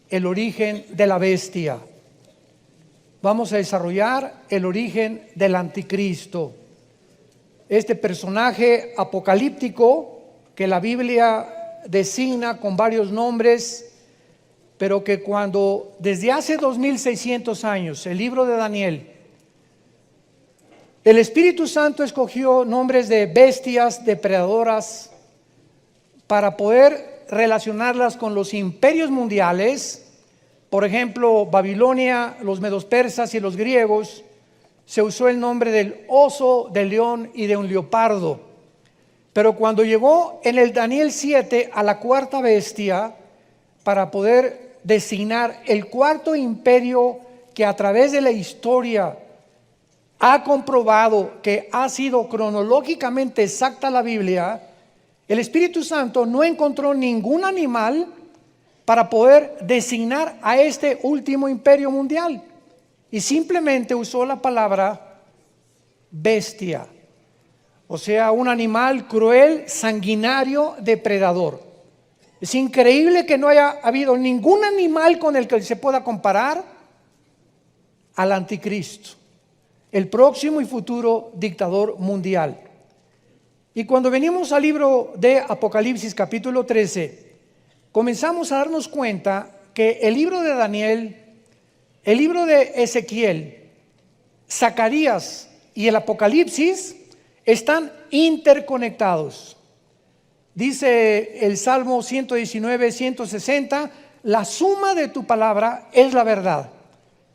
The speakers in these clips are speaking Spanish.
el origen de la bestia. Vamos a desarrollar el origen del anticristo. Este personaje apocalíptico que la Biblia designa con varios nombres, pero que cuando desde hace 2600 años, el libro de Daniel, el Espíritu Santo escogió nombres de bestias depredadoras para poder relacionarlas con los imperios mundiales. Por ejemplo, Babilonia, los medos persas y los griegos, se usó el nombre del oso, del león y de un leopardo. Pero cuando llegó en el Daniel 7 a la cuarta bestia, para poder designar el cuarto imperio que a través de la historia ha comprobado que ha sido cronológicamente exacta la Biblia, el Espíritu Santo no encontró ningún animal para poder designar a este último imperio mundial, y simplemente usó la palabra bestia, o sea, un animal cruel, sanguinario, depredador. Es increíble que no haya habido ningún animal con el que se pueda comparar al anticristo, el próximo y futuro dictador mundial. Y cuando venimos al libro de Apocalipsis capítulo 13, comenzamos a darnos cuenta que el libro de Daniel, el libro de Ezequiel, Zacarías y el Apocalipsis están interconectados. Dice el Salmo 119, 160, la suma de tu palabra es la verdad.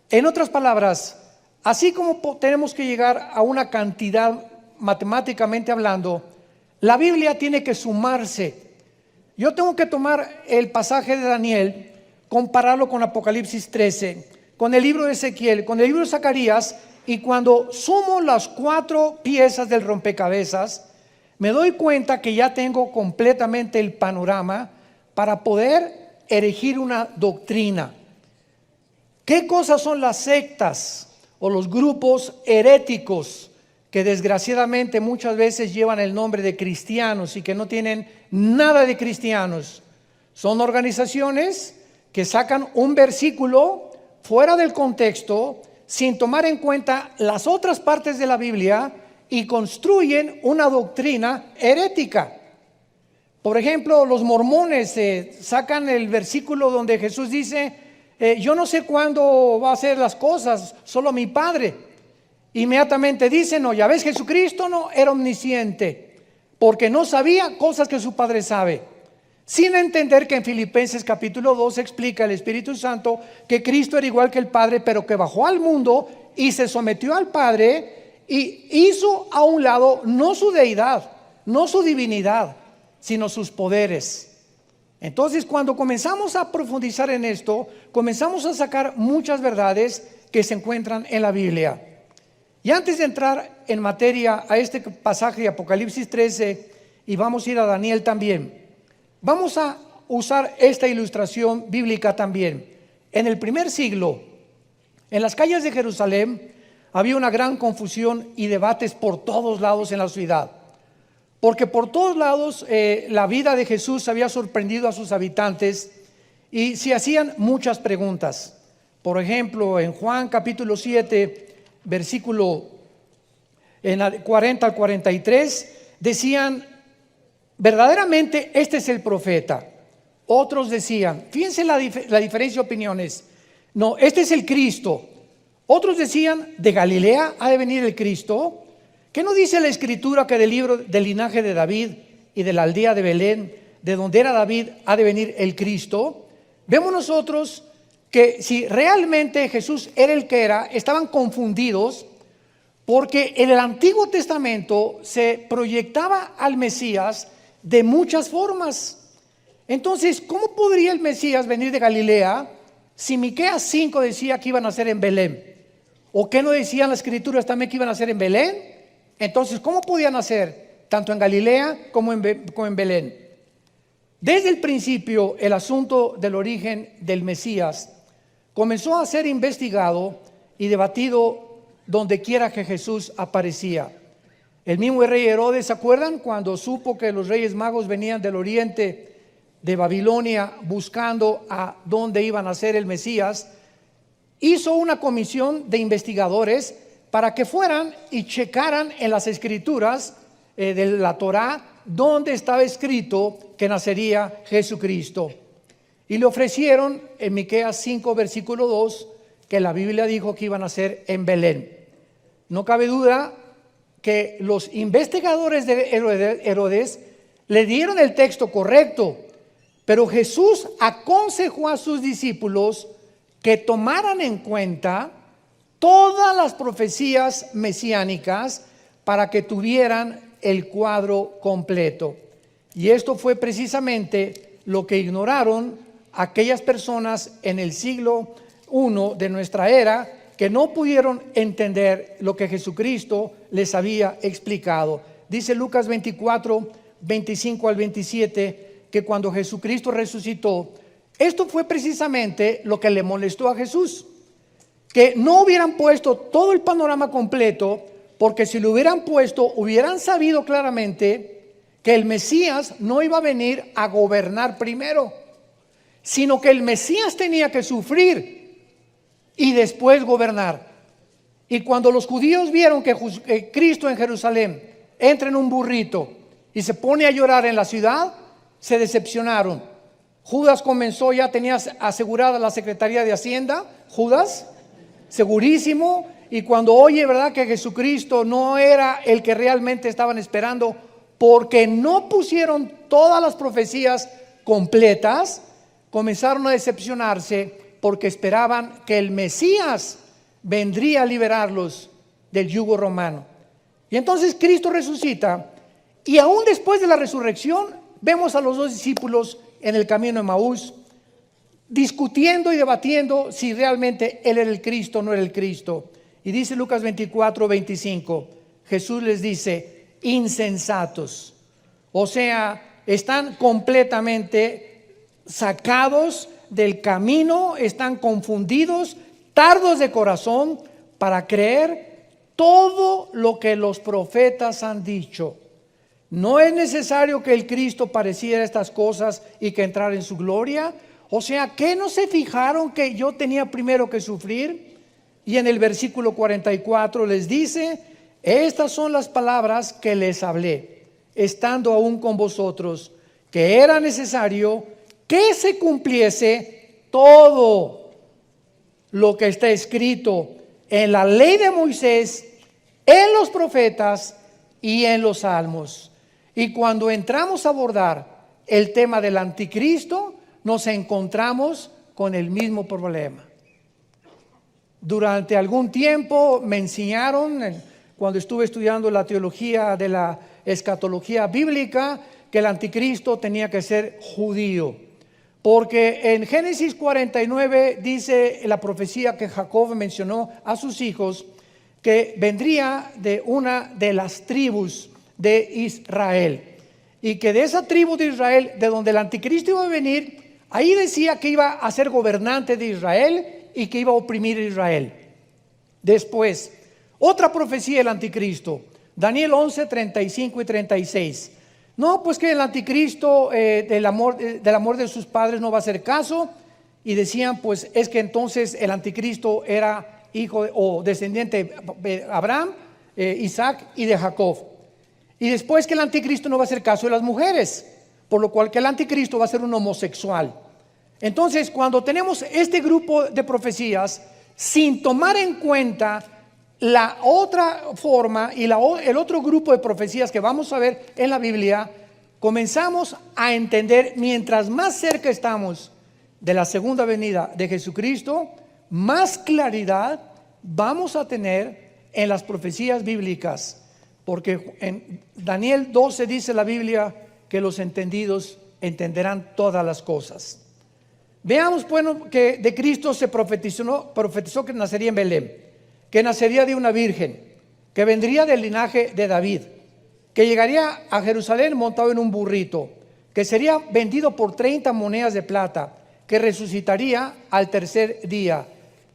En otras palabras, así como tenemos que llegar a una cantidad matemáticamente hablando, la Biblia tiene que sumarse. Yo tengo que tomar el pasaje de Daniel, compararlo con Apocalipsis 13, con el libro de Ezequiel, con el libro de Zacarías, y cuando sumo las 4 piezas del rompecabezas, me doy cuenta que ya tengo completamente el panorama para poder erigir una doctrina. ¿Qué cosas son las sectas o los grupos heréticos que desgraciadamente muchas veces llevan el nombre de cristianos y que no tienen nada de cristianos? Son organizaciones que sacan un versículo fuera del contexto, sin tomar en cuenta las otras partes de la Biblia, y construyen una doctrina herética. Por ejemplo, los mormones sacan el versículo donde Jesús dice, yo no sé cuándo va a hacer las cosas, solo mi Padre. Inmediatamente dicen, no, ya ves, Jesucristo no era omnisciente, porque no sabía cosas que su Padre sabe. Sin entender que en Filipenses capítulo 2 explica el Espíritu Santo que Cristo era igual que el Padre, pero que bajó al mundo y se sometió al Padre y hizo a un lado no su deidad, no su divinidad, sino sus poderes. Entonces, cuando comenzamos a profundizar en esto, comenzamos a sacar muchas verdades que se encuentran en la Biblia. Y antes de entrar en materia a este pasaje de Apocalipsis 13, y vamos a ir a Daniel también, vamos a usar esta ilustración bíblica también. En el primer siglo, en las calles de Jerusalén, había una gran confusión y debates por todos lados en la ciudad, porque por todos lados la vida de Jesús había sorprendido a sus habitantes y se hacían muchas preguntas. Por ejemplo, en Juan capítulo 7, versículo 40 al 43, decían, verdaderamente este es el profeta. Otros decían, fíjense la diferencia de opiniones, no, este es el Cristo. Otros decían, ¿de Galilea ha de venir el Cristo? ¿Qué no dice la Escritura que del linaje de David y de la aldea de Belén, de donde era David, ha de venir el Cristo? Vemos nosotros que si realmente Jesús era el que era, estaban confundidos, porque en el Antiguo Testamento se proyectaba al Mesías de muchas formas. Entonces, ¿cómo podría el Mesías venir de Galilea si Miqueas 5 decía que iban a nacer en Belén? ¿O qué no decían las Escrituras también que iban a nacer en Belén? Entonces, ¿cómo podían nacer tanto en Galilea como en Belén? Desde el principio, el asunto del origen del Mesías comenzó a ser investigado y debatido donde quiera que Jesús aparecía. El mismo rey Herodes, ¿se acuerdan? Cuando supo que los reyes magos venían del oriente de Babilonia buscando a dónde iba a nacer el Mesías, hizo una comisión de investigadores para que fueran y checaran en las escrituras de la Torá donde estaba escrito que nacería Jesucristo. Y le ofrecieron en Miqueas 5 versículo 2 que la Biblia dijo que iba a nacer en Belén. No cabe duda que los investigadores de Herodes le dieron el texto correcto, pero Jesús aconsejó a sus discípulos que tomaran en cuenta todas las profecías mesiánicas para que tuvieran el cuadro completo. Y esto fue precisamente lo que ignoraron aquellas personas en el siglo I de nuestra era, que no pudieron entender lo que Jesucristo les había explicado. Dice Lucas 24, 25 al 27, que cuando Jesucristo resucitó, esto fue precisamente lo que le molestó a Jesús, que no hubieran puesto todo el panorama completo, porque si lo hubieran puesto, hubieran sabido claramente que el Mesías no iba a venir a gobernar primero, sino que el Mesías tenía que sufrir y después gobernar. Y cuando los judíos vieron que Cristo en Jerusalén entra en un burrito y se pone a llorar en la ciudad, se decepcionaron. Judas comenzó, ya tenía asegurada la Secretaría de Hacienda, Judas, segurísimo, y cuando oye, ¿verdad?, que Jesucristo no era el que realmente estaban esperando, porque no pusieron todas las profecías completas, comenzaron a decepcionarse, porque esperaban que el Mesías vendría a liberarlos del yugo romano. Y entonces Cristo resucita, y aún después de la resurrección vemos a los dos discípulos en el camino de Emaús discutiendo y debatiendo si realmente Él era el Cristo o no era el Cristo. Y dice Lucas 24, 25, Jesús les dice: insensatos. O sea, están completamente sacados del camino, están confundidos, tardos de corazón para creer todo lo que los profetas han dicho. No es necesario que el Cristo pareciera estas cosas y que entrara en su gloria. O sea, ¿qué no se fijaron que yo tenía primero que sufrir? Y en el versículo 44 les dice: estas son las palabras que les hablé, estando aún con vosotros, que era necesario que se cumpliese todo lo que está escrito en la ley de Moisés, en los profetas y en los salmos. Y cuando entramos a abordar el tema del anticristo, nos encontramos con el mismo problema. Durante algún tiempo me enseñaron, cuando estuve estudiando la teología de la escatología bíblica, que el anticristo tenía que ser judío, porque en Génesis 49 dice la profecía que Jacob mencionó a sus hijos, que vendría de una de las tribus de Israel, y que de esa tribu de Israel, de donde el anticristo iba a venir, ahí decía que iba a ser gobernante de Israel y que iba a oprimir a Israel. Después, otra profecía del anticristo, Daniel 11, 35 y 36. No, pues que el anticristo del amor de sus padres no va a hacer caso, y decían, pues es que entonces el anticristo era hijo o descendiente de Abraham, Isaac y de Jacob. Y después que el anticristo no va a hacer caso de las mujeres, por lo cual que el anticristo va a ser un homosexual. Entonces, cuando tenemos este grupo de profecías, sin tomar en cuenta la otra forma y el otro grupo de profecías que vamos a ver en la Biblia, comenzamos a entender, mientras más cerca estamos de la segunda venida de Jesucristo, más claridad vamos a tener en las profecías bíblicas. Porque en Daniel 12 dice la Biblia que los entendidos entenderán todas las cosas. Veamos, bueno, que de Cristo se profetizó que nacería en Belén, que nacería de una virgen, que vendría del linaje de David, que llegaría a Jerusalén montado en un burrito, que sería vendido por 30 monedas de plata, que resucitaría al tercer día.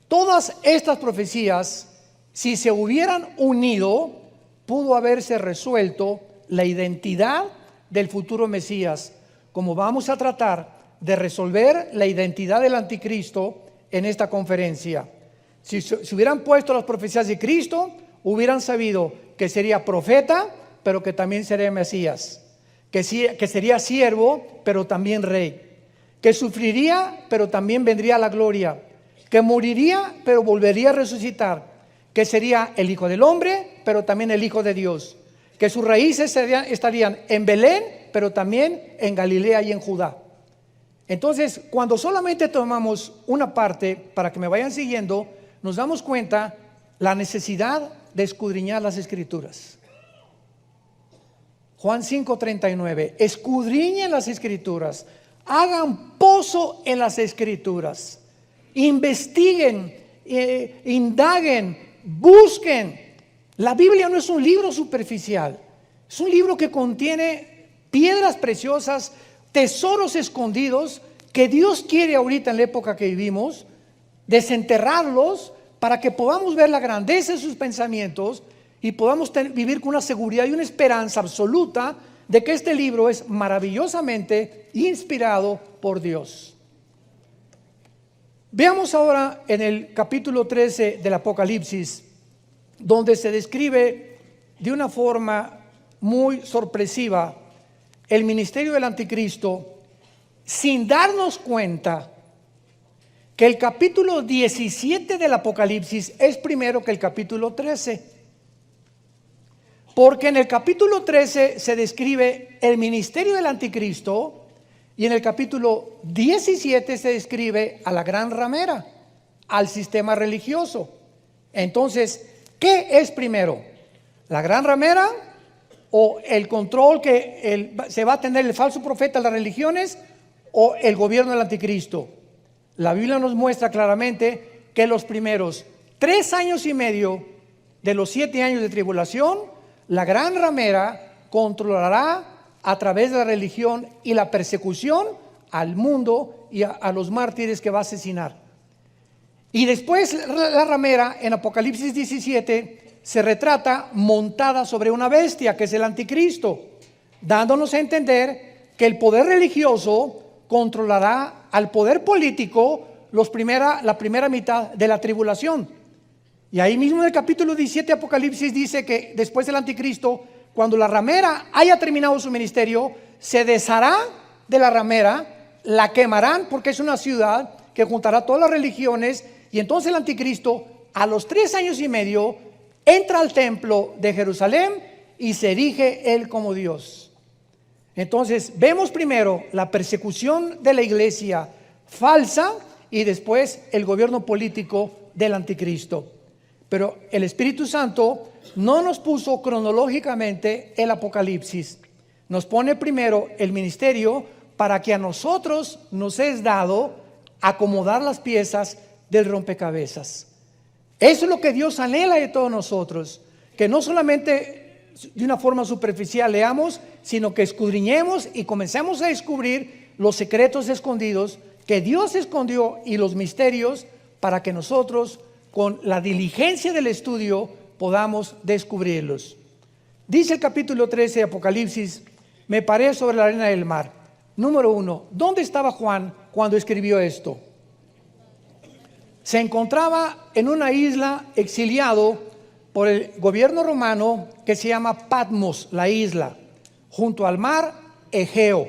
Todas estas profecías, si se hubieran unido, pudo haberse resuelto la identidad del futuro Mesías, como vamos a tratar de resolver la identidad del anticristo en esta conferencia. Si hubieran puesto las profecías de Cristo, hubieran sabido que sería profeta, pero que también sería Mesías, que sería siervo, pero también rey, que sufriría, pero también vendría a la gloria, que moriría, pero volvería a resucitar, que sería el Hijo del Hombre, pero también el Hijo de Dios, que sus raíces estarían en Belén, pero también en Galilea y en Judá. Entonces, cuando solamente tomamos una parte, para que me vayan siguiendo, nos damos cuenta la necesidad de escudriñar las Escrituras. Juan 5:39, escudriñen las Escrituras, hagan pozo en las Escrituras, investiguen, indaguen, busquen. La Biblia no es un libro superficial, es un libro que contiene piedras preciosas, tesoros escondidos que Dios quiere ahorita en la época que vivimos desenterrarlos para que podamos ver la grandeza de sus pensamientos y podamos vivir con una seguridad y una esperanza absoluta de que este libro es maravillosamente inspirado por Dios. Veamos ahora en el capítulo 13 del Apocalipsis, donde se describe de una forma muy sorpresiva el ministerio del anticristo, sin darnos cuenta que el capítulo 17 del Apocalipsis es primero que el capítulo 13. Porque en el capítulo 13 se describe el ministerio del anticristo y en el capítulo 17 se describe a la gran ramera, al sistema religioso. Entonces, ¿qué es primero? ¿La gran ramera o el control que se va a tener el falso profeta de las religiones o el gobierno del anticristo? La Biblia nos muestra claramente que los primeros 3 años y medio de los 7 años de tribulación, la gran ramera controlará a través de la religión y la persecución al mundo y a los mártires que va a asesinar. Y después la ramera en Apocalipsis 17 se retrata montada sobre una bestia que es el anticristo, dándonos a entender que el poder religioso controlará al poder político la primera mitad de la tribulación. Y ahí mismo en el capítulo 17 de Apocalipsis dice que después del anticristo, cuando la ramera haya terminado su ministerio, se deshará de la ramera, la quemarán porque es una ciudad que juntará todas las religiones, y entonces el anticristo a los 3 años y medio entra al templo de Jerusalén y se erige él como Dios. Entonces vemos primero la persecución de la iglesia falsa y después el gobierno político del anticristo. Pero el Espíritu Santo no nos puso cronológicamente el Apocalipsis. Nos pone primero el ministerio para que a nosotros nos es dado acomodar las piezas del rompecabezas. Eso es lo que Dios anhela de todos nosotros, que no solamente de una forma superficial leamos, sino que escudriñemos y comencemos a descubrir los secretos escondidos que Dios escondió y los misterios para que nosotros con la diligencia del estudio podamos descubrirlos. Dice el capítulo 13 de Apocalipsis: me paré sobre la arena del mar. Número 1, ¿dónde estaba Juan cuando escribió esto? Se encontraba en una isla exiliado por el gobierno romano que se llama Patmos, la isla, junto al mar Egeo,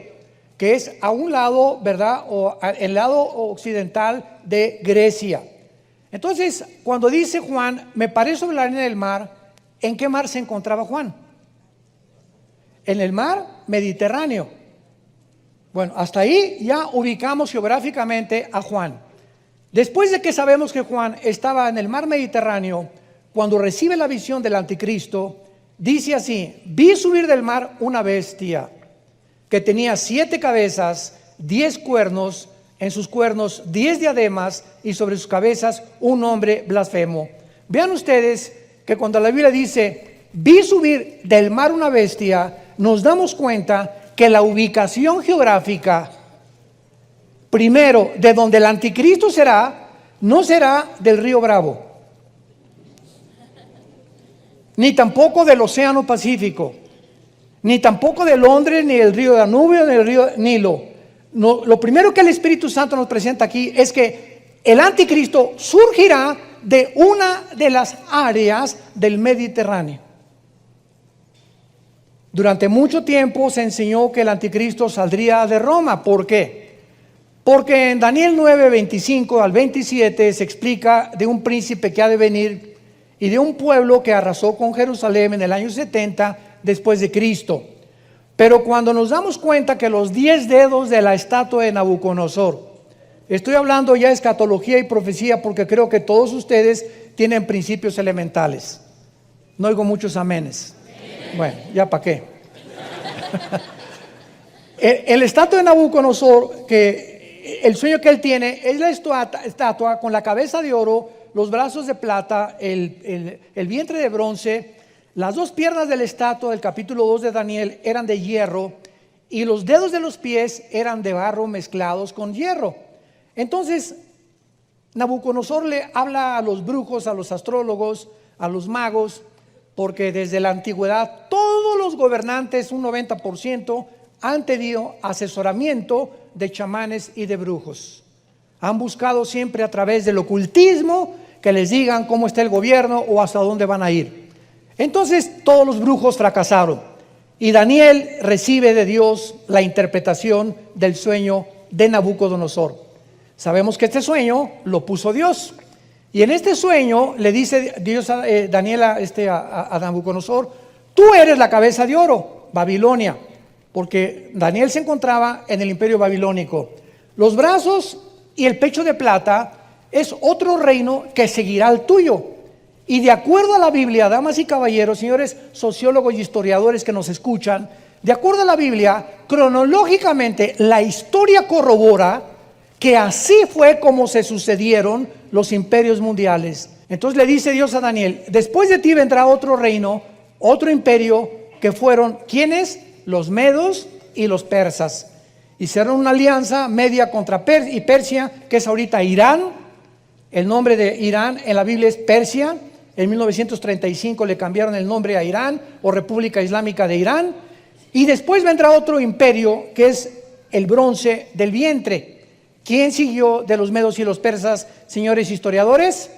que es a un lado, ¿verdad? O el lado occidental de Grecia. Entonces, cuando dice Juan, me paré sobre la arena del mar, ¿en qué mar se encontraba Juan? En el mar Mediterráneo. Bueno, hasta ahí ya ubicamos geográficamente a Juan. Después de que sabemos que Juan estaba en el mar Mediterráneo, cuando recibe la visión del anticristo, dice así: vi subir del mar una bestia que tenía 7 cabezas, 10 cuernos, en sus cuernos 10 diademas y sobre sus cabezas un nombre blasfemo. Vean ustedes que cuando la Biblia dice vi subir del mar una bestia, nos damos cuenta que la ubicación geográfica primero de donde el anticristo será, no será del río Bravo, ni tampoco del océano Pacífico, ni tampoco de Londres, ni del río Danubio, ni del río Nilo. No, lo primero que el Espíritu Santo nos presenta aquí es que el anticristo surgirá de una de las áreas del Mediterráneo. Durante mucho tiempo se enseñó que el anticristo saldría de Roma. ¿Por qué? Porque en Daniel 9, 25 al 27 se explica de un príncipe que ha de venir y de un pueblo que arrasó con Jerusalén en el año 70 después de Cristo. Pero cuando nos damos cuenta que los 10 dedos de la estatua de Nabucodonosor, estoy hablando ya de escatología y profecía porque creo que todos ustedes tienen principios elementales. No oigo muchos amenes. Bueno, ya para qué. El estatua de Nabucodonosor, que el sueño que él tiene es la estatua con la cabeza de oro, los brazos de plata, el vientre de bronce. Las dos piernas de la estatua del capítulo 2 de Daniel eran de hierro y los dedos de los pies eran de barro mezclados con hierro. Entonces, Nabucodonosor le habla a los brujos, a los astrólogos, a los magos, porque desde la antigüedad todos los gobernantes, un 90%, han tenido asesoramiento de chamanes y de brujos. Han buscado siempre a través del ocultismo que les digan cómo está el gobierno o hasta dónde van a ir. Entonces todos los brujos fracasaron y Daniel recibe de Dios la interpretación del sueño de Nabucodonosor. Sabemos que este sueño lo puso Dios y en este sueño le dice Dios a Daniel a Nabucodonosor: tú eres la cabeza de oro, Babilonia, porque Daniel se encontraba en el imperio babilónico. Los brazos y el pecho de plata es otro reino que seguirá al tuyo. Y de acuerdo a la Biblia, damas y caballeros, señores sociólogos y historiadores que nos escuchan, de acuerdo a la Biblia, cronológicamente la historia corrobora que así fue como se sucedieron los imperios mundiales. Entonces le dice Dios a Daniel: después de ti vendrá otro reino, otro imperio, que fueron, ¿quiénes? Los medos y los persas. Hicieron una alianza media contra Persia, que es ahorita Irán. El nombre de Irán en la Biblia es Persia. En 1935 le cambiaron el nombre a Irán o República Islámica de Irán. Y después vendrá otro imperio que es el bronce del vientre. ¿Quién siguió de los medos y los persas, señores historiadores?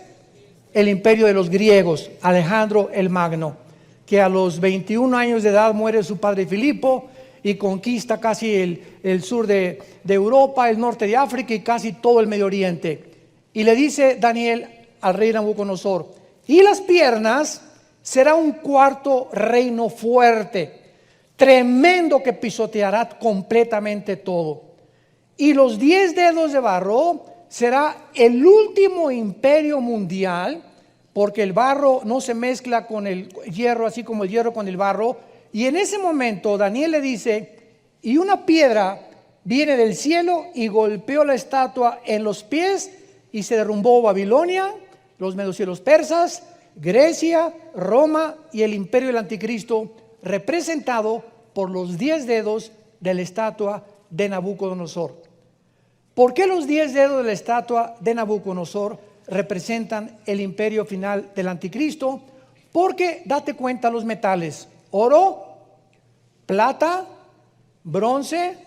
El imperio de los griegos, Alejandro el Magno, que a los 21 años de edad muere su padre Filipo y conquista casi el sur de Europa, el norte de África y casi todo el Medio Oriente. Y le dice Daniel al rey Nabucodonosor: y las piernas será un cuarto reino fuerte, tremendo, que pisoteará completamente todo. Y los 10 dedos de barro será el último imperio mundial, porque el barro no se mezcla con el hierro, así como el hierro con el barro. Y en ese momento Daniel le dice: y una piedra viene del cielo y golpeó la estatua en los pies y se derrumbó Babilonia, los medos y los persas, Grecia, Roma y el imperio del anticristo, representado por los 10 dedos de la estatua de Nabucodonosor. ¿Por qué los 10 dedos de la estatua de Nabucodonosor representan el imperio final del anticristo? Porque date cuenta los metales: oro, plata, bronce,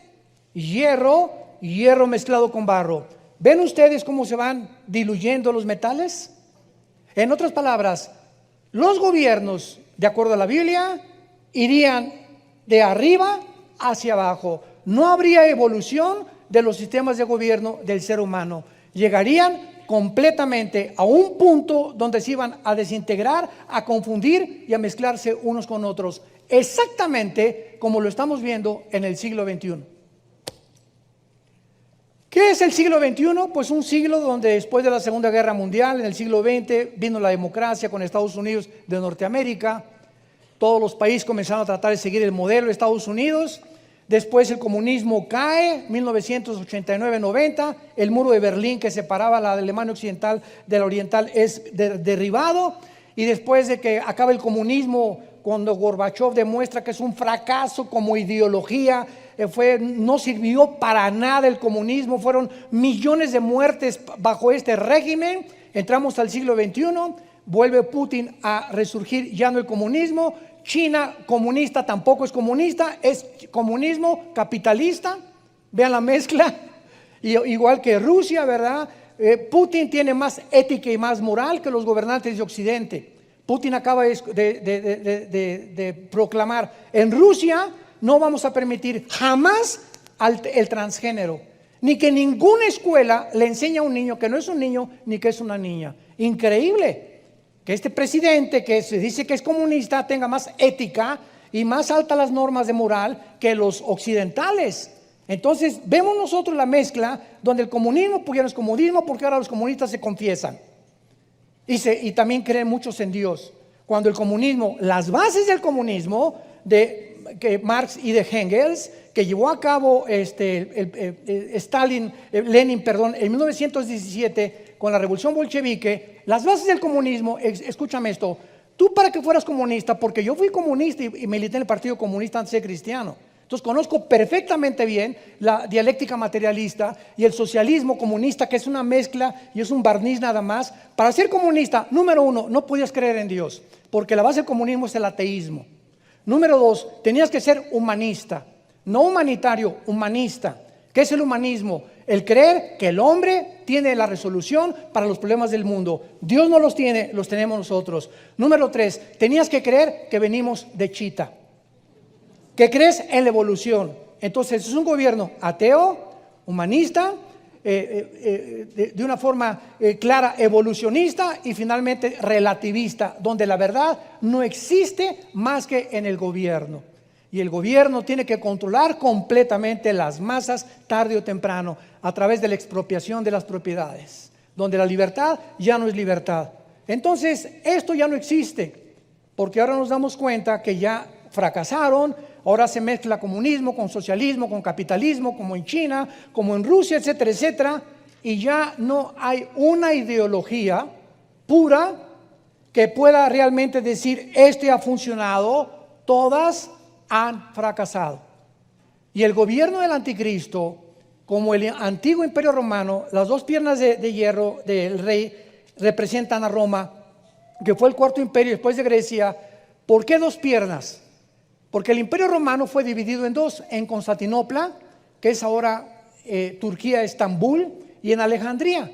hierro mezclado con barro. ¿Ven ustedes cómo se van diluyendo los metales? En otras palabras, los gobiernos, de acuerdo a la Biblia, irían de arriba hacia abajo. No habría evolución de los sistemas de gobierno del ser humano. Llegarían completamente a un punto donde se iban a desintegrar, a confundir y a mezclarse unos con otros, exactamente como lo estamos viendo en el siglo XXI. ¿Qué es el siglo XXI? Pues un siglo donde después de la Segunda Guerra Mundial, en el siglo XX, vino la democracia con Estados Unidos de Norteamérica. Todos los países comenzaron a tratar de seguir el modelo de Estados Unidos. Después el comunismo cae, 1989-90. El muro de Berlín que separaba la Alemania occidental de la oriental es derribado. Y después de que acaba el comunismo, cuando Gorbachev demuestra que es un fracaso como ideología, no sirvió para nada el comunismo, fueron millones de muertes bajo este régimen. Entramos al siglo XXI, vuelve Putin a resurgir ya no el comunismo, China comunista tampoco es comunista, es comunismo capitalista. Vean la mezcla. Igual que Rusia, ¿verdad? Putin tiene más ética y más moral que los gobernantes de Occidente. Putin acaba de proclamar: en Rusia no vamos a permitir jamás el transgénero, ni que ninguna escuela le enseñe a un niño que no es un niño ni que es una niña. Increíble que este presidente, que se dice que es comunista, tenga más ética y más altas las normas de moral que los occidentales. Entonces vemos nosotros la mezcla donde el comunismo, pues ya no es comunismo, porque ahora los comunistas se confiesan y también creen muchos en Dios. Cuando el comunismo, las bases del comunismo de Marx y de Engels, que llevó a cabo Lenin, en 1917 con la revolución bolchevique, las bases del comunismo, escúchame esto: tú, para que fueras comunista, porque yo fui comunista y milité en el Partido Comunista antes de ser cristiano, entonces conozco perfectamente bien la dialéctica materialista y el socialismo comunista, que es una mezcla y es un barniz nada más. Para ser comunista, número uno, no podías creer en Dios, porque la base del comunismo es el ateísmo. Número dos, tenías que ser humanista, no humanitario, humanista. ¿Qué es el humanismo? El creer que el hombre tiene la resolución para los problemas del mundo. Dios no los tiene, los tenemos nosotros. Número tres, tenías que creer que venimos de Chita, que crees en la evolución. Entonces es un gobierno ateo, humanista, de una forma clara evolucionista y finalmente relativista, donde la verdad no existe más que en el gobierno. Y el gobierno tiene que controlar completamente las masas tarde o temprano a través de la expropiación de las propiedades, donde la libertad ya no es libertad. Entonces esto ya no existe, porque ahora nos damos cuenta que ya fracasaron. Ahora se mezcla comunismo con socialismo, con capitalismo, como en China, como en Rusia, etcétera, etcétera. Y ya no hay una ideología pura que pueda realmente decir: este ha funcionado. Todas han fracasado. Y el gobierno del anticristo, como el antiguo imperio romano, las dos piernas de hierro del rey representan a Roma, que fue el cuarto imperio después de Grecia. ¿Por qué dos piernas? Porque el imperio romano fue dividido en dos: en Constantinopla, que es ahora Turquía, Estambul, y en Alejandría.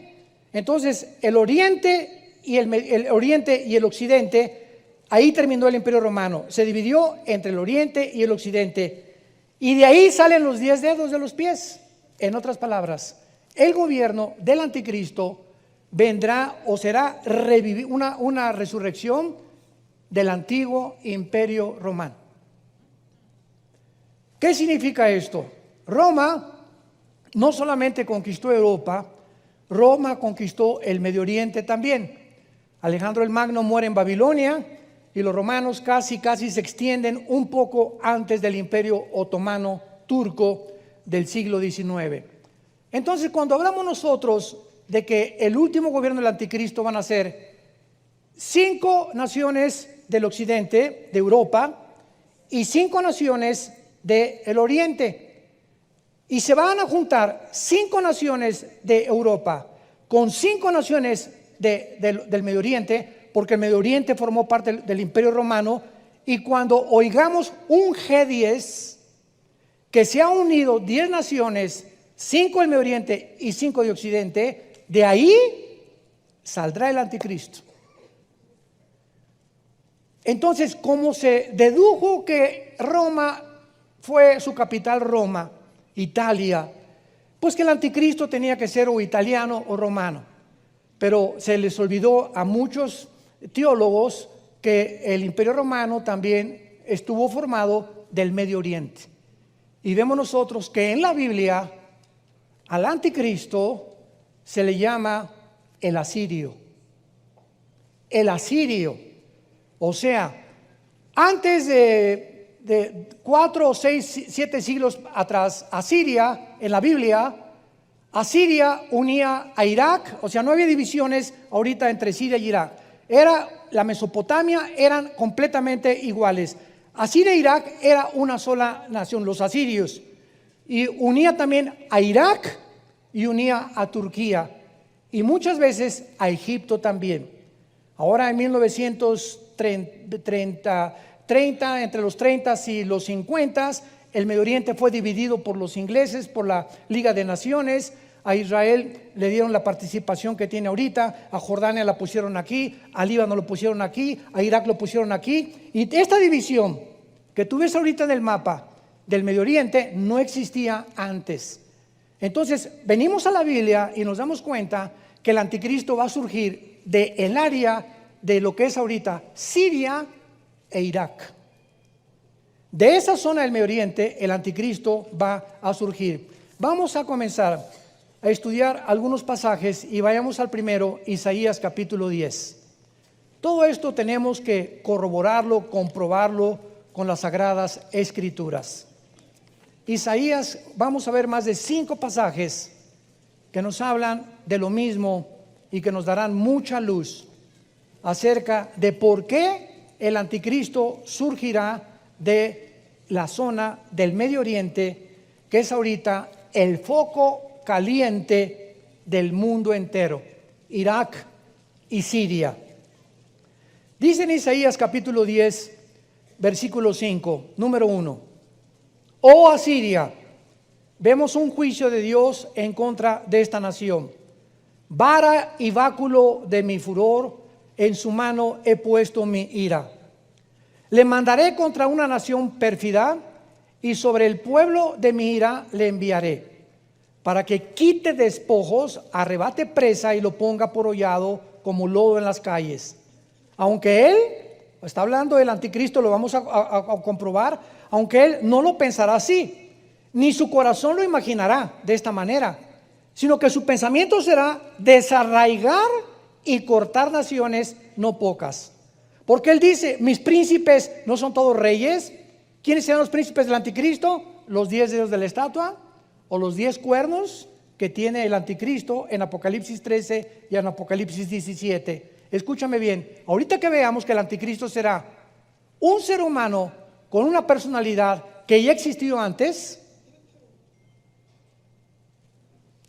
Entonces el oriente y el occidente, ahí terminó el imperio romano. Se dividió entre el oriente y el occidente, y de ahí salen los 10 dedos de los pies. En otras palabras, el gobierno del anticristo vendrá, o será una resurrección del antiguo imperio romano. ¿Qué significa esto? Roma no solamente conquistó Europa, Roma conquistó el Medio Oriente también. Alejandro el Magno muere en Babilonia y los romanos casi se extienden un poco antes del Imperio Otomano Turco del siglo XIX. Entonces, cuando hablamos nosotros de que el último gobierno del anticristo van a ser 5 naciones del occidente, de Europa, y 5 naciones del oriente, y se van a juntar 5 naciones de Europa con 5 naciones del Medio Oriente, porque el Medio Oriente formó parte del Imperio Romano. Y cuando oigamos un G10, que se ha unido 10 naciones, 5 del Medio Oriente y 5 de Occidente, de ahí saldrá el anticristo. Entonces, como se dedujo que Roma fue su capital, Roma, Italia, pues que el anticristo tenía que ser o italiano o romano. Pero se les olvidó a muchos teólogos que el imperio romano también estuvo formado del Medio Oriente. Y vemos nosotros que en la Biblia al anticristo se le llama el asirio. El asirio. O sea, antes de 4 o 6, 7 siglos atrás, Asiria, en la Biblia, Asiria unía a Irak. O sea, no había divisiones ahorita entre Siria y Irak. La Mesopotamia eran completamente iguales. Asiria e Irak era una sola nación, los asirios. Y unía también a Irak y unía a Turquía. Y muchas veces a Egipto también. Ahora en 1930 30, entre los 30 y los 50, el Medio Oriente fue dividido por los ingleses, por la Liga de Naciones. A Israel le dieron la participación que tiene ahorita, a Jordania la pusieron aquí, a Líbano lo pusieron aquí, a Irak lo pusieron aquí. Y esta división que tú ves ahorita en el mapa del Medio Oriente no existía antes. Entonces venimos a la Biblia y nos damos cuenta que el anticristo va a surgir del área de lo que es ahorita Siria e Irak. De esa zona del Medio Oriente el anticristo va a surgir. Vamos a comenzar a estudiar algunos pasajes y vayamos al primero, Isaías capítulo 10. Todo esto tenemos que corroborarlo, comprobarlo con las Sagradas Escrituras. Isaías, vamos a ver más de 5 pasajes que nos hablan de lo mismo y que nos darán mucha luz acerca de por qué el anticristo surgirá de la zona del Medio Oriente, que es ahorita el foco caliente del mundo entero, Irak y Siria. Dice en Isaías capítulo 10, versículo 5, número 1: Oh Asiria, vemos un juicio de Dios en contra de esta nación. Vara y báculo de mi furor, en su mano he puesto mi ira. Le mandaré contra una nación pérfida, y sobre el pueblo de mi ira le enviaré, para que quite despojos, arrebate presa y lo ponga por hollado como lodo en las calles. Aunque él, está hablando del anticristo, lo vamos a comprobar, aunque él no lo pensará así, ni su corazón lo imaginará de esta manera, sino que su pensamiento será desarraigar y cortar naciones no pocas. Porque él dice, mis príncipes no son todos reyes. ¿Quiénes serán los príncipes del anticristo? Los 10 dedos de la estatua o los 10 cuernos que tiene el anticristo en Apocalipsis 13 y en Apocalipsis 17. Escúchame bien, ahorita que veamos que el anticristo será un ser humano con una personalidad que ya existió antes,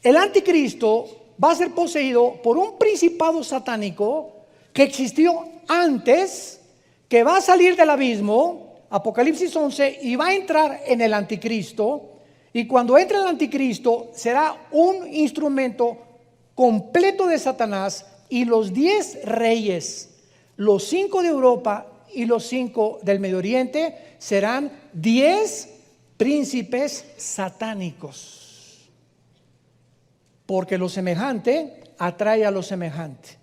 el anticristo va a ser poseído por un principado satánico que existió antes, que va a salir del abismo, Apocalipsis 11, y va a entrar en el anticristo. Y cuando entre el anticristo será un instrumento completo de Satanás, y los 10 reyes, los 5 de Europa y los 5 del Medio Oriente, serán 10 príncipes satánicos. Porque lo semejante atrae a lo semejante.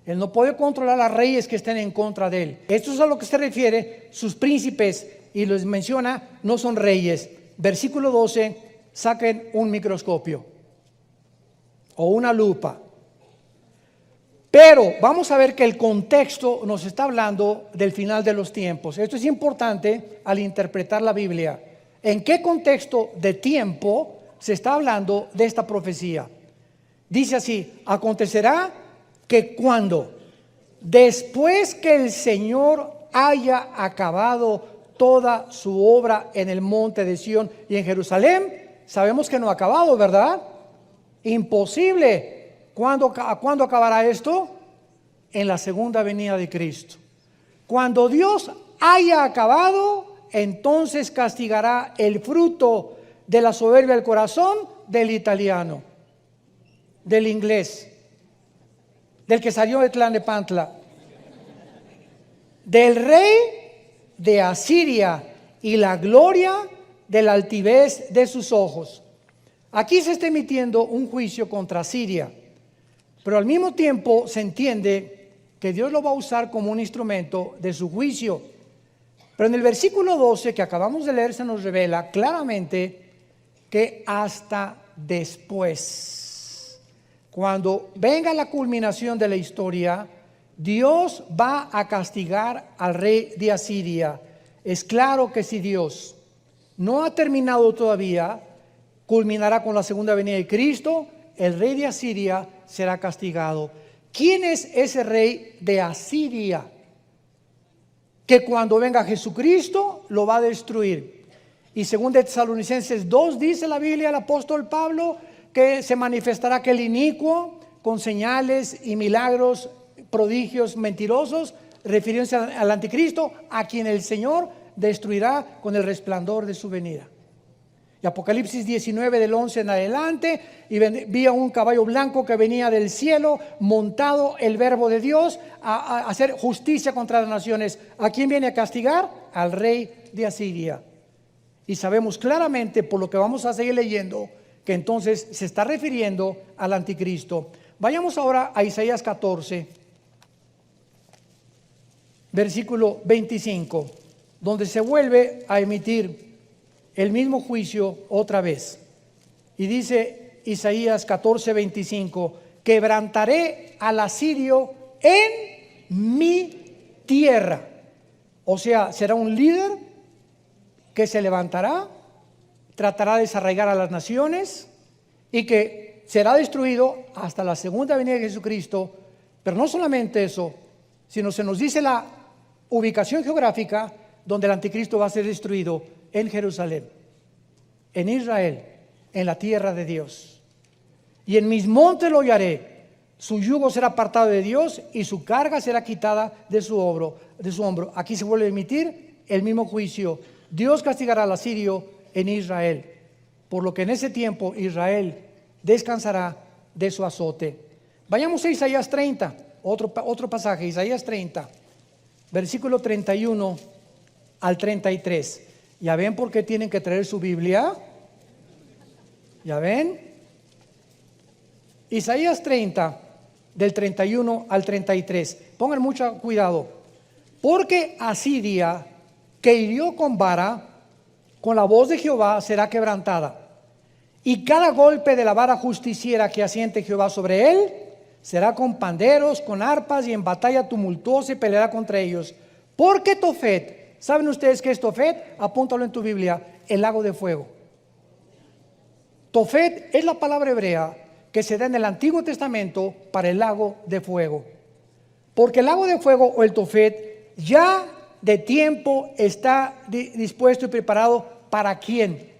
Él no puede controlar a reyes que estén en contra de él. Esto es a lo que se refiere sus príncipes, y les menciona, no son reyes. Versículo 12, saquen un microscopio o una lupa. Pero vamos a ver que el contexto nos está hablando del final de los tiempos. Esto es importante al interpretar la Biblia. ¿En qué contexto de tiempo se está hablando de esta profecía? Dice así: acontecerá que cuando, después que el Señor haya acabado toda su obra en el monte de Sión y en Jerusalén, sabemos que no ha acabado, ¿verdad? Imposible. ¿Cuándo acabará esto? En la segunda venida de Cristo. Cuando Dios haya acabado, entonces castigará el fruto de la soberbia del corazón del italiano, del inglés, del que salió de Tlalnepantla, del rey de Asiria, y la gloria de la altivez de sus ojos. Aquí se está emitiendo un juicio contra Siria, pero al mismo tiempo se entiende que Dios lo va a usar como un instrumento de su juicio. Pero en el versículo 12 que acabamos de leer se nos revela claramente que hasta después, cuando venga la culminación de la historia, Dios va a castigar al rey de Asiria. Es claro que si Dios no ha terminado todavía, culminará con la segunda venida de Cristo, el rey de Asiria será castigado. ¿Quién es ese rey de Asiria? Que cuando venga Jesucristo lo va a destruir. Y según de Tesalonicenses 2 dice la Biblia, el apóstol Pablo, que se manifestará aquel inicuo con señales y milagros, prodigios mentirosos, refiriéndose al anticristo, a quien el Señor destruirá con el resplandor de su venida. Y Apocalipsis 19 del 11 en adelante, y vi a un caballo blanco que venía del cielo, montado el verbo de Dios, a hacer justicia contra las naciones. ¿A quién viene a castigar? Al rey de Asiria. Y sabemos claramente, por lo que vamos a seguir leyendo, que entonces se está refiriendo al anticristo. Vayamos ahora a Isaías 14, versículo 25, donde se vuelve a emitir el mismo juicio otra vez. Y dice Isaías 14, 25, quebrantaré al asirio en mi tierra. O sea, será un líder que se levantará, tratará de desarraigar a las naciones y que será destruido hasta la segunda venida de Jesucristo. Pero no solamente eso, sino se nos dice la ubicación geográfica donde el anticristo va a ser destruido: en Jerusalén, en Israel, en la tierra de Dios. Y en mis montes lo hallaré, su yugo será apartado de Dios y su carga será quitada de su hombro. Aquí se vuelve a emitir el mismo juicio. Dios castigará al asirio en Israel, por lo que en ese tiempo Israel descansará de su azote. Vayamos a Isaías 30, otro pasaje, Isaías 30, versículo 31 al 33. ¿Ya ven por qué tienen que traer su Biblia? ¿Ya ven? Isaías 30, del 31 al 33. Pongan mucho cuidado. Porque Asiria, que hirió con vara, con la voz de Jehová será quebrantada. Y cada golpe de la vara justiciera que asiente Jehová sobre él, será con panderos, con arpas, y en batalla tumultuosa y peleará contra ellos. Porque Tofet, ¿saben ustedes qué es Tofet? Apúntalo en tu Biblia: el lago de fuego. Tofet es la palabra hebrea que se da en el Antiguo Testamento para el lago de fuego. Porque el lago de fuego o el Tofet ya de tiempo está dispuesto y preparado ¿para quién?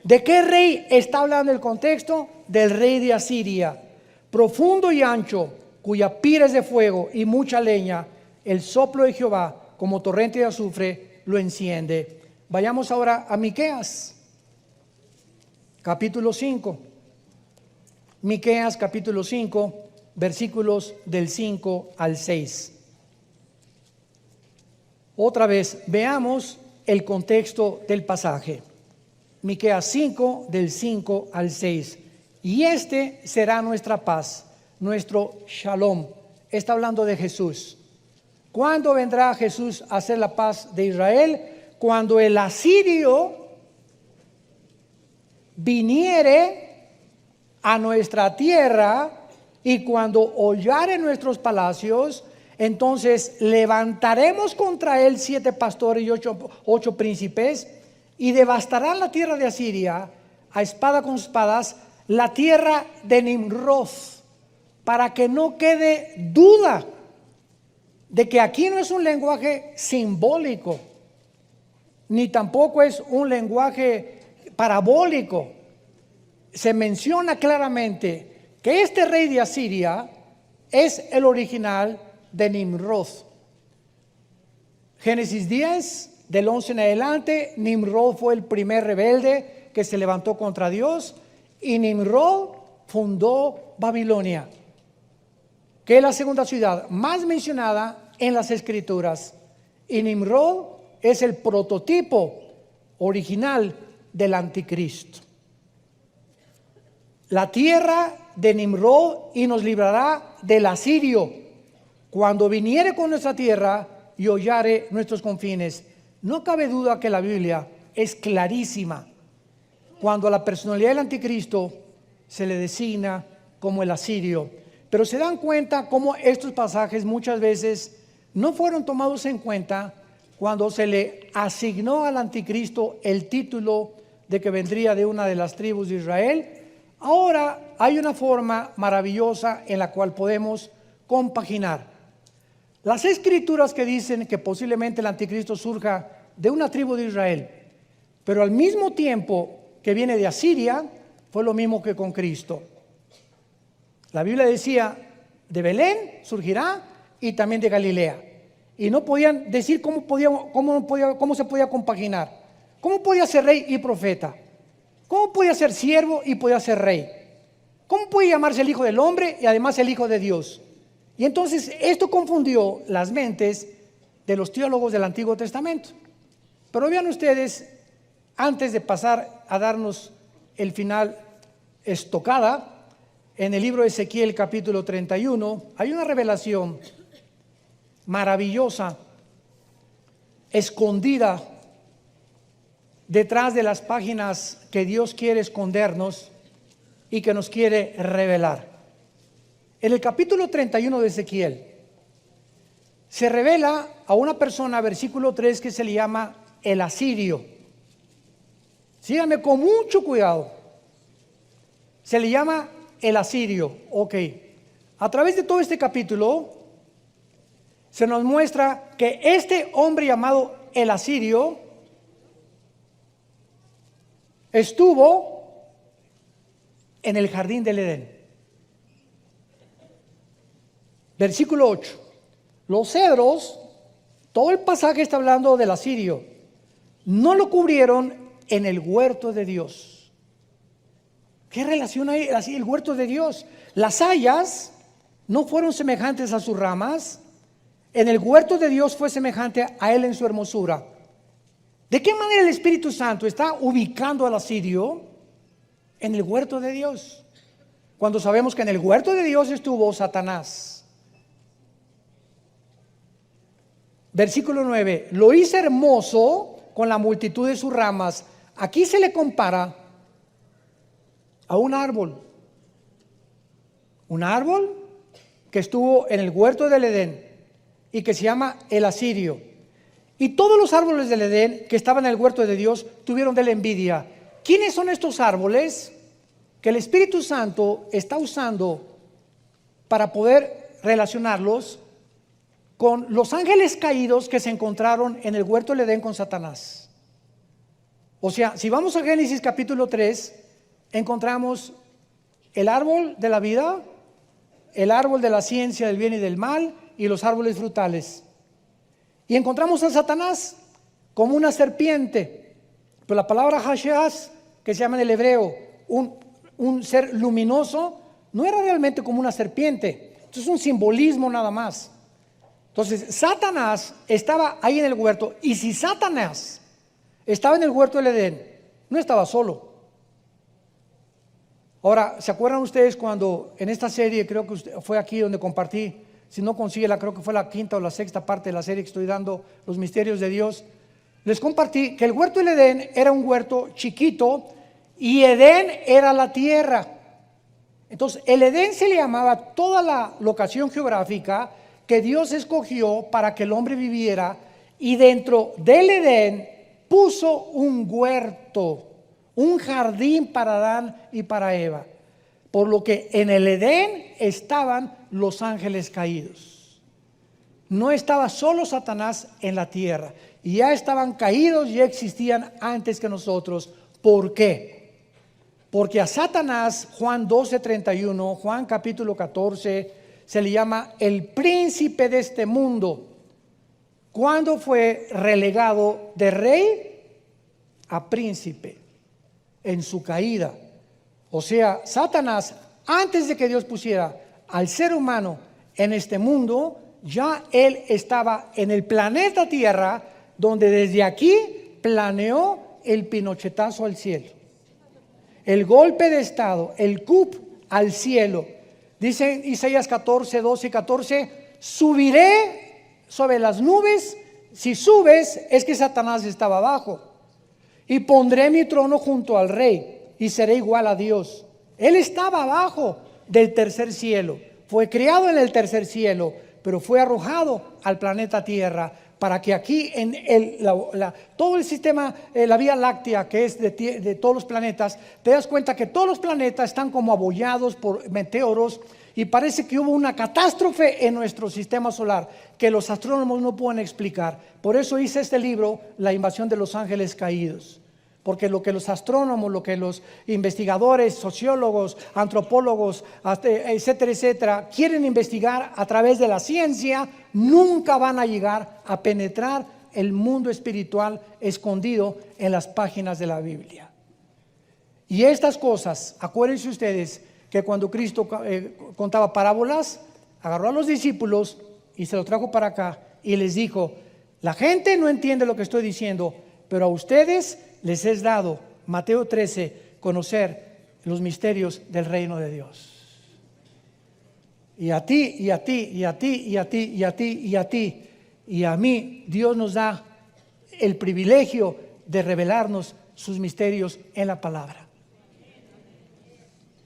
¿De qué rey está hablando el contexto? Del rey de Asiria. Profundo y ancho, cuya pira es de fuego y mucha leña, el soplo de Jehová como torrente de azufre lo enciende. Vayamos ahora a Miqueas, capítulo 5. Miqueas, capítulo 5, versículos del 5 al 6. Otra vez, veamos el contexto del pasaje. Miqueas 5, del 5 al 6. Y este será nuestra paz, nuestro shalom. Está hablando de Jesús. ¿Cuándo vendrá Jesús a hacer la paz de Israel? Cuando el asirio viniere a nuestra tierra y cuando hollare nuestros palacios, entonces levantaremos contra él 7 pastores y 8 príncipes, y devastarán la tierra de Asiria a espada con espadas, la tierra de Nimrod, para que no quede duda de que aquí no es un lenguaje simbólico, ni tampoco es un lenguaje parabólico. Se menciona claramente que este rey de Asiria es el original de Nimrod. Génesis 10, del 11 en adelante, Nimrod fue el primer rebelde que se levantó contra Dios, y Nimrod fundó Babilonia, que es la segunda ciudad más mencionada en las Escrituras. Y Nimrod es el prototipo original del anticristo. La tierra de Nimrod, y nos librará del asirio, cuando viniere con nuestra tierra y hollare nuestros confines. No cabe duda que la Biblia es clarísima cuando a la personalidad del anticristo se le designa como el asirio. Pero se dan cuenta cómo estos pasajes muchas veces no fueron tomados en cuenta cuando se le asignó al anticristo el título de que vendría de una de las tribus de Israel. Ahora hay una forma maravillosa en la cual podemos compaginar las escrituras que dicen que posiblemente el anticristo surja de una tribu de Israel, pero al mismo tiempo que viene de Asiria. Fue lo mismo que con Cristo. La Biblia decía: de Belén surgirá, y también de Galilea. y no podían decir cómo se podía compaginar. ¿Cómo podía ser rey y profeta? ¿Cómo podía ser siervo y podía ser rey? ¿Cómo podía llamarse el Hijo del Hombre y además el Hijo de Dios? Y entonces esto confundió las mentes de los teólogos del Antiguo Testamento. Pero vean ustedes, antes de pasar a darnos el final estocada, en el libro de Ezequiel capítulo 31, hay una revelación maravillosa, escondida detrás de las páginas que Dios quiere escondernos y que nos quiere revelar. En el capítulo 31 de Ezequiel se revela a una persona, versículo 3, que se le llama el asirio. Síganme con mucho cuidado. Se le llama el asirio. Ok. A través de todo este capítulo se nos muestra que este hombre llamado el asirio estuvo en el jardín del Edén. Versículo 8. Los cedros, todo el pasaje está hablando del asirio, no lo cubrieron en el huerto de Dios. ¿Qué relación hay así el huerto de Dios? Las hayas no fueron semejantes a sus ramas. En el huerto de Dios fue semejante a él en su hermosura. ¿De qué manera el Espíritu Santo está ubicando al asirio en el huerto de Dios? Cuando sabemos que en el huerto de Dios estuvo Satanás. Versículo 9. Lo hice hermoso con la multitud de sus ramas. Aquí se le compara a un árbol. Un árbol que estuvo en el huerto del Edén y que se llama el asirio. Y todos los árboles del Edén que estaban en el huerto de Dios tuvieron de la envidia. ¿Quiénes son estos árboles que el Espíritu Santo está usando para poder relacionarlos con los ángeles caídos que se encontraron en el huerto del Edén con Satanás? O sea, si vamos a Génesis capítulo 3, encontramos el árbol de la vida, el árbol de la ciencia del bien y del mal y los árboles frutales. Y encontramos a Satanás como una serpiente. Pero la palabra Hasheas, que se llama en el hebreo un ser luminoso, no era realmente como una serpiente. Esto es un simbolismo nada más. Entonces, Satanás estaba ahí en el huerto. Y si Satanás estaba en el huerto del Edén, no estaba solo. Ahora, ¿se acuerdan ustedes cuando en esta serie, creo que fue aquí donde compartí, si no consíguela, creo que fue la quinta o la sexta parte de la serie que estoy dando, Los Misterios de Dios, les compartí que el huerto del Edén era un huerto chiquito y Edén era la tierra. Entonces, el Edén se le llamaba toda la locación geográfica que Dios escogió para que el hombre viviera, y dentro del Edén puso un huerto, un jardín para Adán y para Eva. Por lo que en el Edén estaban los ángeles caídos. No estaba solo Satanás en la tierra. Y ya estaban caídos, ya existían antes que nosotros. ¿Por qué? Porque a Satanás, Juan 12:31, Juan capítulo 14, se le llama el príncipe de este mundo. ¿Cuándo fue relegado de rey a príncipe? En su caída. O sea, Satanás, antes de que Dios pusiera al ser humano en este mundo, ya él estaba en el planeta Tierra, donde desde aquí planeó el pinochetazo al cielo, el golpe de estado, el coup al cielo. Dice Isaías 14, 12 y 14, subiré sobre las nubes. Si subes, es que Satanás estaba abajo. Y pondré mi trono junto al rey y seré igual a Dios. Él estaba abajo del tercer cielo, fue criado en el tercer cielo, pero fue arrojado al planeta Tierra para que aquí en todo el sistema, la Vía Láctea, que es de todos los planetas, te das cuenta que todos los planetas están como abollados por meteoros, y parece que hubo una catástrofe en nuestro sistema solar que los astrónomos no pueden explicar. Por eso hice este libro, La invasión de los ángeles caídos. Porque lo que los astrónomos, lo que los investigadores, sociólogos, antropólogos, etcétera, etcétera, quieren investigar a través de la ciencia, nunca van a llegar a penetrar el mundo espiritual escondido en las páginas de la Biblia. Y estas cosas, acuérdense ustedes que cuando Cristo contaba parábolas, agarró a los discípulos y se lo trajo para acá y les dijo: la gente no entiende lo que estoy diciendo, pero a ustedes les es dado, Mateo 13, conocer los misterios del reino de Dios. Y a ti, y a ti, y a ti, y a ti, y a ti, y a ti, y a mí, Dios nos da el privilegio de revelarnos sus misterios en la palabra.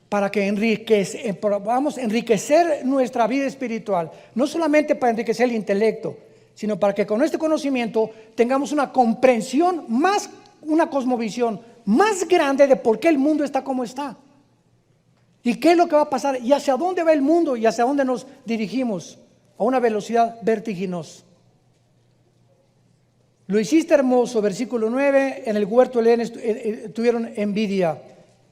Para que podamos enriquecer nuestra vida espiritual, no solamente para enriquecer el intelecto, sino para que con este conocimiento tengamos una comprensión más, una cosmovisión más grande de por qué el mundo está como está y qué es lo que va a pasar y hacia dónde va el mundo y hacia dónde nos dirigimos a una velocidad vertiginosa. Lo hiciste hermoso, versículo 9, en el huerto de Edén tuvieron envidia.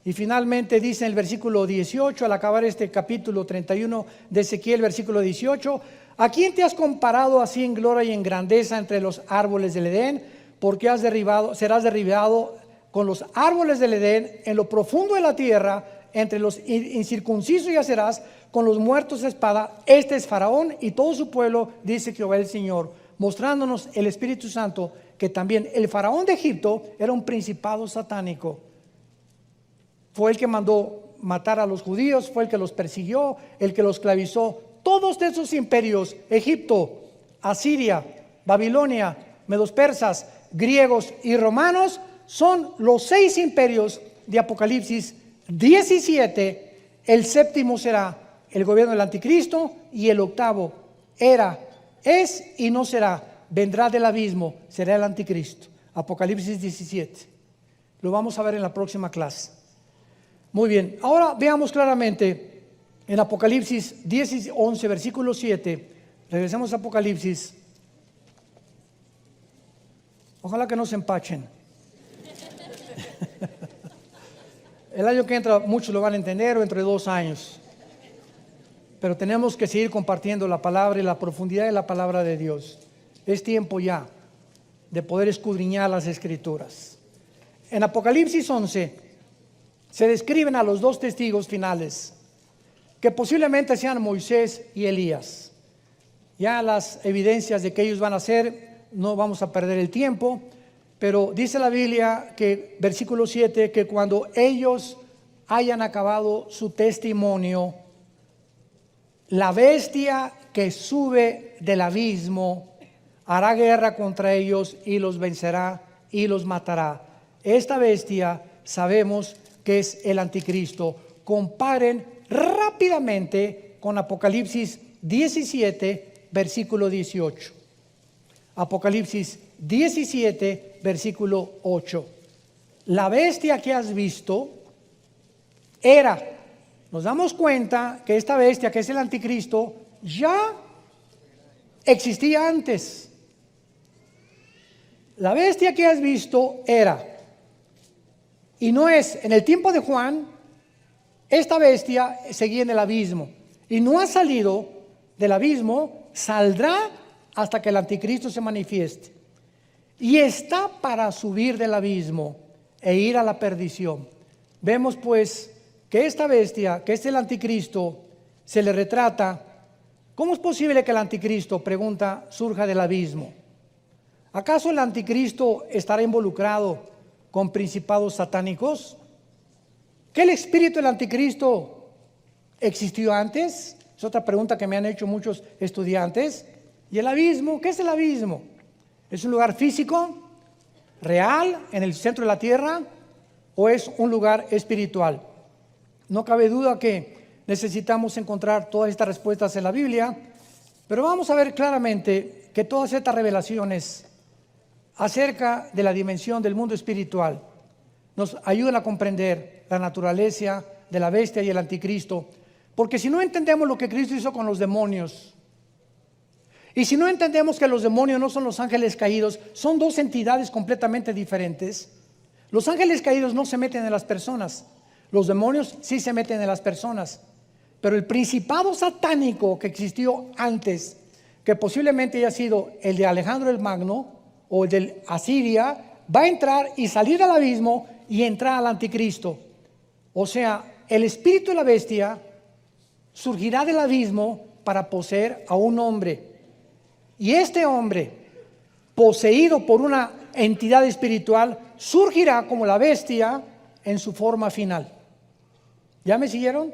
Y finalmente dice en el versículo 18, al acabar este capítulo 31 de Ezequiel, versículo 18: ¿a quién te has comparado así en gloria y en grandeza entre los árboles del Edén? Porque serás derribado con los árboles del Edén en lo profundo de la tierra, entre los incircuncisos yacerás, con los muertos de espada. Este es Faraón y todo su pueblo, dice Jehová el Señor, mostrándonos el Espíritu Santo que también el Faraón de Egipto era un principado satánico. Fue el que mandó matar a los judíos, fue el que los persiguió, el que los esclavizó. Todos esos imperios, Egipto, Asiria, Babilonia, medos persas, griegos y romanos, son los 6 imperios de Apocalipsis 17. El séptimo será el gobierno del anticristo y el octavo era, es y no será, vendrá del abismo, será el anticristo. Apocalipsis 17. Lo vamos a ver en la próxima clase. Muy bien, ahora veamos claramente en Apocalipsis 10 y 11, versículo 7. Regresemos a Apocalipsis. Ojalá que no se empachen. El año que entra muchos lo van a entender, o entre 2 años. Pero tenemos que seguir compartiendo la palabra y la profundidad de la palabra de Dios. Es tiempo ya de poder escudriñar las Escrituras. En Apocalipsis 11 se describen a los 2 testigos finales, que posiblemente sean Moisés y Elías. Ya las evidencias de que ellos van a ser, no vamos a perder el tiempo, pero dice la Biblia que, versículo 7, que cuando ellos hayan acabado su testimonio, la bestia que sube del abismo hará guerra contra ellos y los vencerá y los matará. Esta bestia sabemos que es el anticristo. Comparen rápidamente con Apocalipsis 17, versículo 18. Apocalipsis 17, versículo 8. La bestia que has visto era, nos damos cuenta que esta bestia que es el anticristo ya existía antes. La bestia que has visto era, y no es, en el tiempo de Juan, esta bestia seguía en el abismo y no ha salido del abismo, saldrá hasta que el anticristo se manifieste. Y está para subir del abismo e ir a la perdición. Vemos pues que esta bestia, que es el anticristo, se le retrata. ¿Cómo es posible que el anticristo, pregunta, surja del abismo? ¿Acaso el anticristo estará involucrado con principados satánicos? ¿Que el espíritu del anticristo existió antes? Es otra pregunta que me han hecho muchos estudiantes. ¿Y el abismo? ¿Qué es el abismo? ¿Es un lugar físico, real, en el centro de la tierra, o es un lugar espiritual? No cabe duda que necesitamos encontrar todas estas respuestas en la Biblia, pero vamos a ver claramente que todas estas revelaciones acerca de la dimensión del mundo espiritual nos ayudan a comprender la naturaleza de la bestia y el anticristo, porque si no entendemos lo que Cristo hizo con los demonios, y si no entendemos que los demonios no son los ángeles caídos, son 2 entidades completamente diferentes, Los ángeles caídos no se meten en las personas. Los demonios sí se meten en las personas. Pero el principado satánico que existió antes, que posiblemente haya sido el de Alejandro el Magno o el de Asiria, va a entrar y salir del abismo y entrar al anticristo. O sea, el espíritu de la bestia surgirá del abismo para poseer a un hombre. Y este hombre, poseído por una entidad espiritual, surgirá como la bestia en su forma final. ¿Ya me siguieron?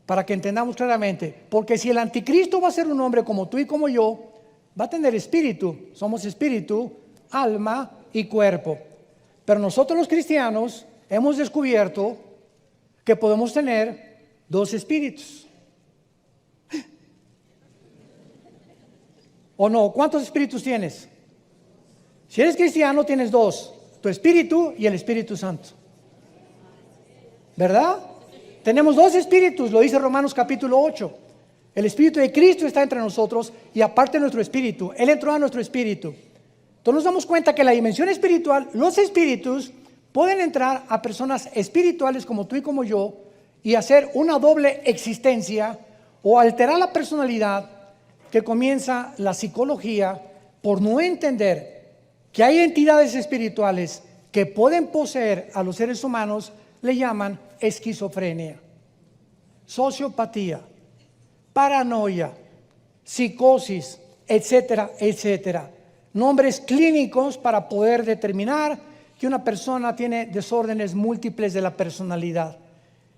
Para que entendamos claramente. Porque si el anticristo va a ser un hombre como tú y como yo, va a tener espíritu. Somos espíritu, alma y cuerpo. Pero nosotros los cristianos hemos descubierto que podemos tener dos espíritus. ¿O no? ¿Cuántos espíritus tienes? Si eres cristiano tienes dos, tu espíritu y el Espíritu Santo. ¿Verdad? Tenemos dos espíritus, lo dice Romanos capítulo 8. El Espíritu de Cristo está entre nosotros y aparte nuestro espíritu. Él entró a nuestro espíritu. Entonces nos damos cuenta que la dimensión espiritual, los espíritus pueden entrar a personas espirituales como tú y como yo y hacer una doble existencia o alterar la personalidad, que comienza la psicología por no entender que hay entidades espirituales que pueden poseer a los seres humanos. Le llaman esquizofrenia, sociopatía, paranoia, psicosis, etcétera, etcétera. Nombres clínicos para poder determinar que una persona tiene desórdenes múltiples de la personalidad.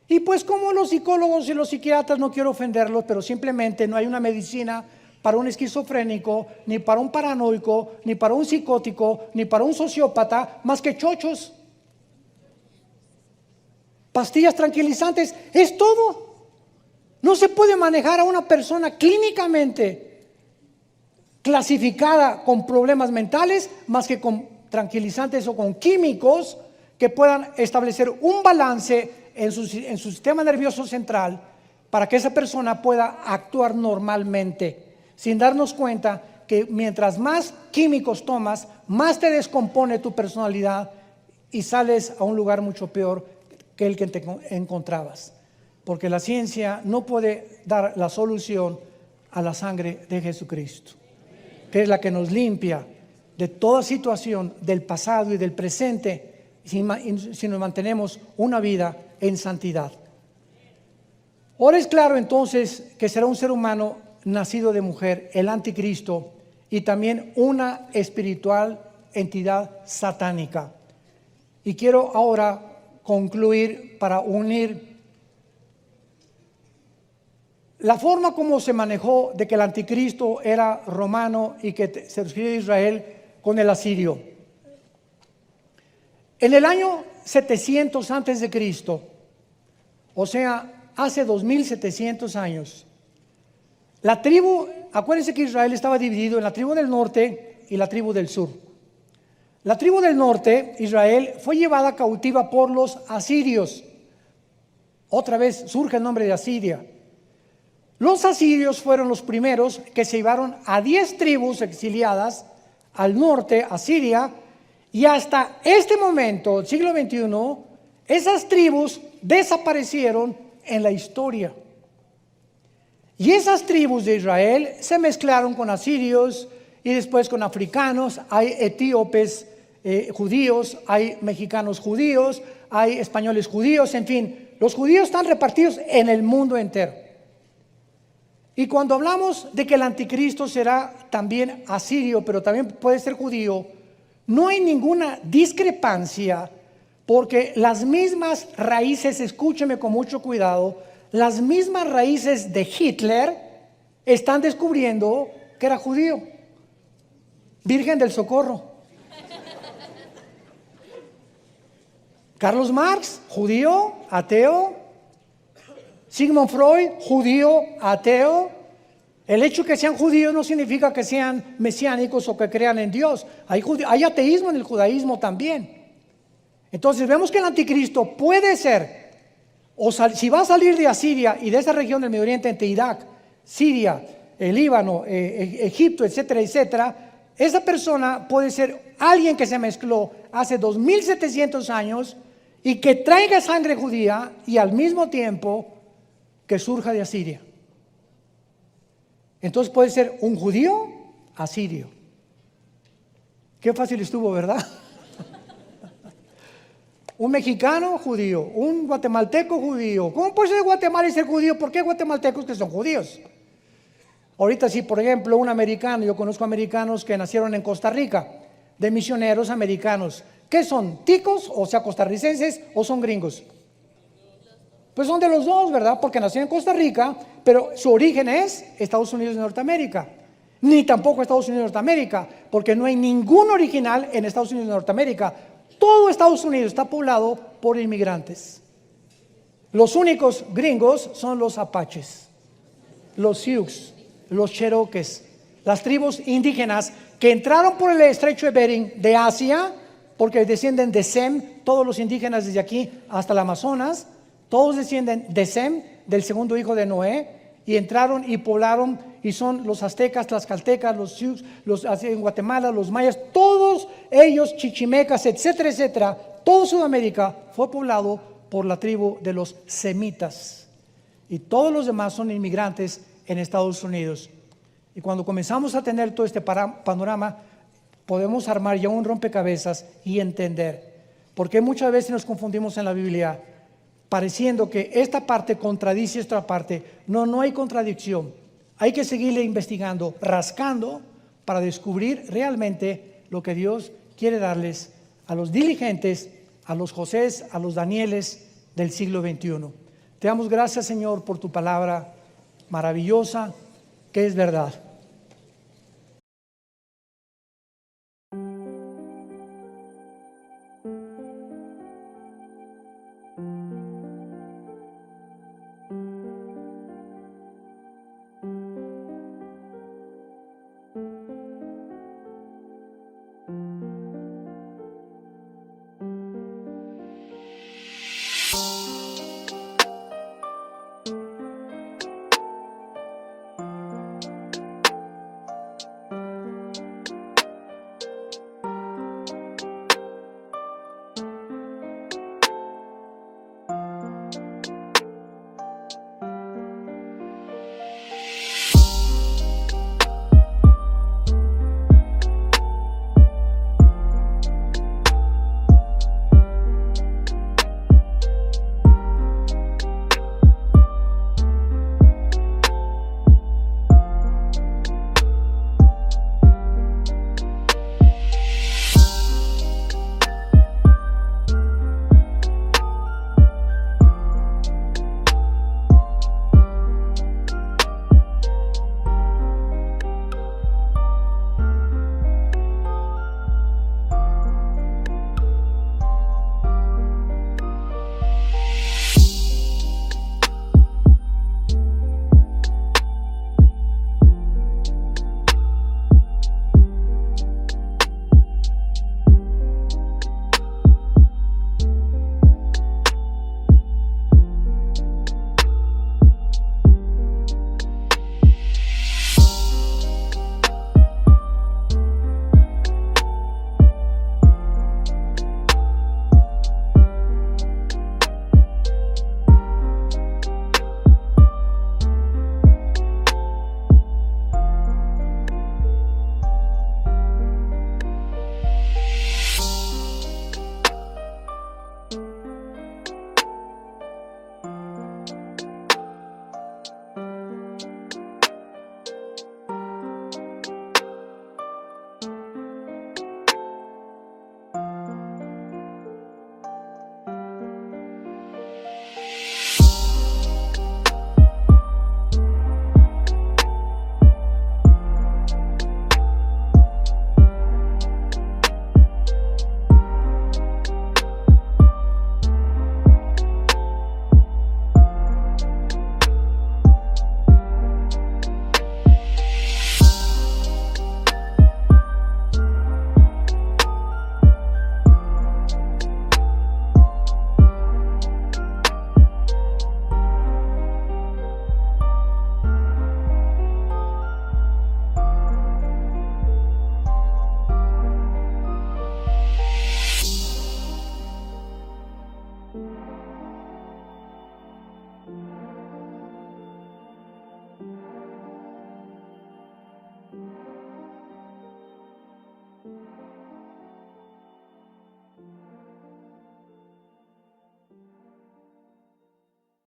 Y pues como los psicólogos y los psiquiatras, no quiero ofenderlos, pero simplemente no hay una medicina para un esquizofrénico, ni para un paranoico, ni para un psicótico, ni para un sociópata, más que chochos, pastillas tranquilizantes, es todo. No se puede manejar a una persona clínicamente clasificada con problemas mentales más que con tranquilizantes o con químicos que puedan establecer un balance en su sistema nervioso central para que esa persona pueda actuar normalmente, sin darnos cuenta que mientras más químicos tomas, más te descompone tu personalidad y sales a un lugar mucho peor que el que te encontrabas. Porque la ciencia no puede dar la solución a la sangre de Jesucristo, que es la que nos limpia de toda situación del pasado y del presente, si nos mantenemos una vida en santidad. Ahora es claro entonces que será un ser humano nacido de mujer, el anticristo, y también una espiritual entidad satánica. Y quiero ahora concluir para unir la forma como se manejó de que el anticristo era romano y que se refiere a Israel con el asirio. En el año 700 antes de Cristo, o sea, hace 2700 años, la tribu, acuérdense que Israel estaba dividido en la tribu del norte y la tribu del sur. La tribu del norte, Israel, fue llevada cautiva por los asirios. Otra vez surge el nombre de Asiria. Los asirios fueron los primeros que se llevaron a 10 tribus exiliadas al norte, a Siria, y hasta este momento, el siglo XXI, esas tribus desaparecieron en la historia. Y esas tribus de Israel se mezclaron con asirios y después con africanos. Hay etíopes judíos, hay mexicanos judíos, hay españoles judíos, en fin, los judíos están repartidos en el mundo entero. Y cuando hablamos de que el anticristo será también asirio, pero también puede ser judío, no hay ninguna discrepancia, porque las mismas raíces, escúcheme con mucho cuidado, las mismas raíces de Hitler están descubriendo que era judío. Virgen del Socorro. Carlos Marx, judío, ateo. Sigmund Freud, judío, ateo. El hecho de que sean judíos no significa que sean mesiánicos o que crean en Dios. Hay ateísmo en el judaísmo también. Entonces vemos que el anticristo puede ser, si va a salir de Asiria y de esa región del Medio Oriente entre Irak, Siria, el Líbano, Egipto, etcétera, etcétera, esa persona puede ser alguien que se mezcló hace 2700 años y que traiga sangre judía y al mismo tiempo que surja de Asiria. Entonces puede ser un judío asirio. Qué fácil estuvo, ¿verdad? Un mexicano judío, un guatemalteco judío. ¿Cómo puede ser Guatemala y ser judío? ¿Por qué guatemaltecos que son judíos? Ahorita si por ejemplo un americano, yo conozco americanos que nacieron en Costa Rica, de misioneros americanos. ¿Qué son? ¿Ticos, o sea, costarricenses, o son gringos? Pues son de los dos, ¿verdad? Porque nacieron en Costa Rica, pero su origen es Estados Unidos de Norteamérica. Ni tampoco Estados Unidos de Norteamérica, porque no hay ningún original en Estados Unidos de Norteamérica. Todo Estados Unidos está poblado por inmigrantes. Los únicos gringos son los apaches, los Sioux, los Cherokees, las tribus indígenas que entraron por el estrecho de Bering de Asia, porque descienden de Sem, todos los indígenas desde aquí hasta el Amazonas, todos descienden de Sem, del segundo hijo de Noé, y entraron y poblaron, y son los aztecas, tlaxcaltecas, los Sioux, los en Guatemala, los mayas, todos ellos, chichimecas, etcétera, etcétera. Todo Sudamérica fue poblado por la tribu de los semitas, y todos los demás son inmigrantes en Estados Unidos. Y cuando comenzamos a tener todo este panorama, podemos armar ya un rompecabezas y entender, porque muchas veces nos confundimos en la Biblia, pareciendo que esta parte contradice esta parte. No hay contradicción. Hay que seguirle investigando, rascando, para descubrir realmente lo que Dios quiere darles a los diligentes, a los Josés, a los Danieles del siglo XXI. Te damos gracias, Señor, por tu palabra maravillosa, que es verdad.